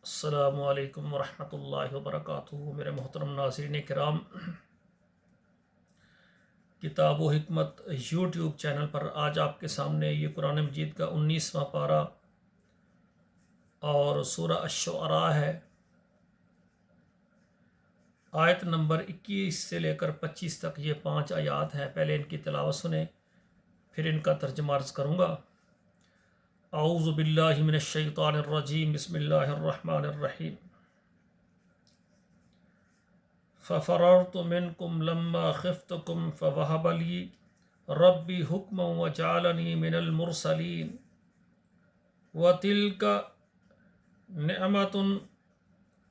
السلام علیکم ورحمۃ اللہ وبرکاتہ۔ میرے محترم ناظرین کرام، کتاب و حکمت یوٹیوب چینل پر آج آپ کے سامنے یہ قرآن مجید کا 19واں پارہ اور سورہ الشعراء ہے۔ آیت نمبر 21 سے لے کر 25 تک یہ 5 آیات ہیں۔ پہلے ان کی تلاوت سنیں، پھر ان کا ترجمہ عرض کروں گا۔ اعوذ باللہ من الشیطان الرجیم، بسم اللہ الرحمن الرحیم۔ ففررت منکم لما خفتکم فوہب لی ربی حکما وجعلنی من المرسلین وتلک نعمت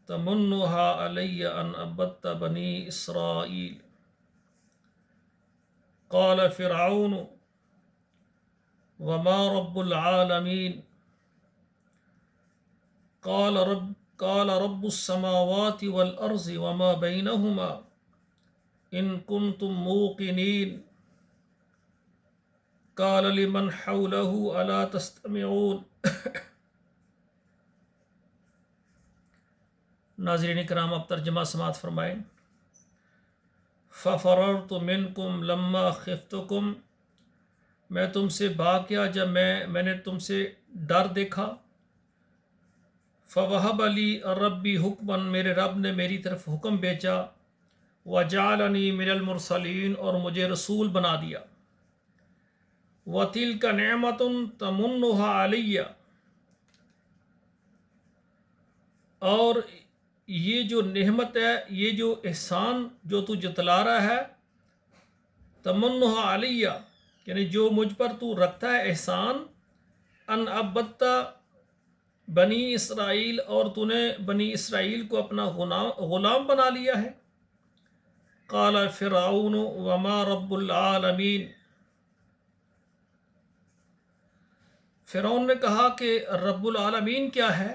تمنها علی ان عبدت بنی اسرائیل۔ قال فرعون وما رب العالمین۔ قال رب السماوات والارض وما بینہما ان کنتم موقنین۔ قال لمن حولہ الا تستمعون۔ ناظرین کرام، اب ترجمہ سماعت فرمائیں۔ ففررت منکم لما خفتکم، میں تم سے بھاگ گیا جب میں نے تم سے ڈر دیکھا۔ فوہب لی ربی حکما، میرے رب نے میری طرف حکم بھیجا۔ وجعلنی من المرسلین، اور مجھے رسول بنا دیا۔ وتلک نعمت تمنها علی، اور یہ جو نعمت ہے، یہ جو احسان جو تو جتلا رہا ہے، تمنها علی، یعنی جو مجھ پر تو رکھتا ہے احسان، ان عبدت بنی اسرائیل، اور تو نے بنی اسرائیل کو اپنا غلام بنا لیا ہے۔ قال فرعون وما رب العالمین، فرعون نے کہا کہ رب العالمین کیا ہے؟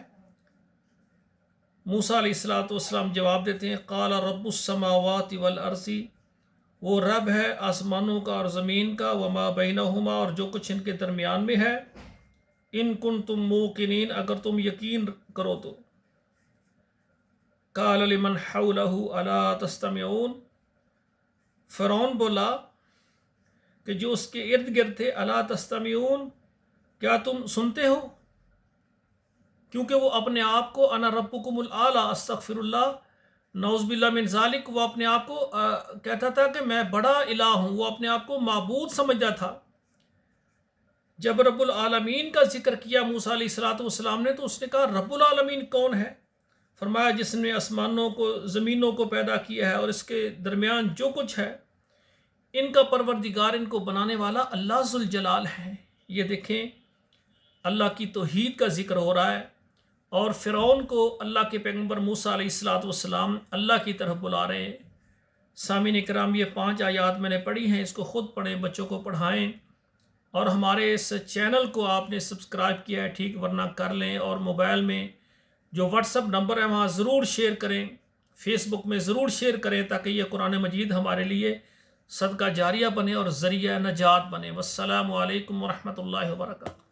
موسیٰ علیہ السلام جواب دیتے ہیں، قال رب السماوات والارض، وہ رب ہے آسمانوں کا اور زمین کا، وما بینہما، اور جو کچھ ان کے درمیان میں ہے، ان کنتم موقنین، اگر تم یقین کرو تو۔ قال لمن حولہ الا تستمعون، فرعون بولا کہ جو اس کے ارد گرد تھے، الا تستمعون، کیا تم سنتے ہو؟ کیونکہ وہ اپنے آپ کو انا ربکم الاعلی، استغفر اللہ، نعوذ باللہ من ذالک، وہ اپنے آپ کو کہتا تھا کہ میں بڑا الہ ہوں، وہ اپنے آپ کو معبود سمجھتا تھا۔ جب رب العالمین کا ذکر کیا موسیٰ علیہ السلام نے، تو اس نے کہا رب العالمین کون ہے؟ فرمایا جس نے آسمانوں کو زمینوں کو پیدا کیا ہے اور اس کے درمیان جو کچھ ہے، ان کا پروردگار، ان کو بنانے والا اللہ ذوالجلال ہے۔ یہ دیکھیں، اللہ کی توحید کا ذکر ہو رہا ہے، اور فرعون کو اللہ کے پیغمبر موسیٰ علیہ السلام اللہ کی طرف بلا رہے ہیں۔ سامعین کرام، یہ 5 آیات میں نے پڑھی ہیں، اس کو خود پڑھیں، بچوں کو پڑھائیں، اور ہمارے اس چینل کو آپ نے سبسکرائب کیا ہے ٹھیک، ورنہ کر لیں، اور موبائل میں جو واٹس ایپ نمبر ہے وہاں ضرور شیئر کریں، فیس بک میں ضرور شیئر کریں، تاکہ یہ قرآن مجید ہمارے لیے صدقہ جاریہ بنے اور ذریعہ نجات بنے۔ والسلام علیکم ورحمۃ اللہ وبرکاتہ۔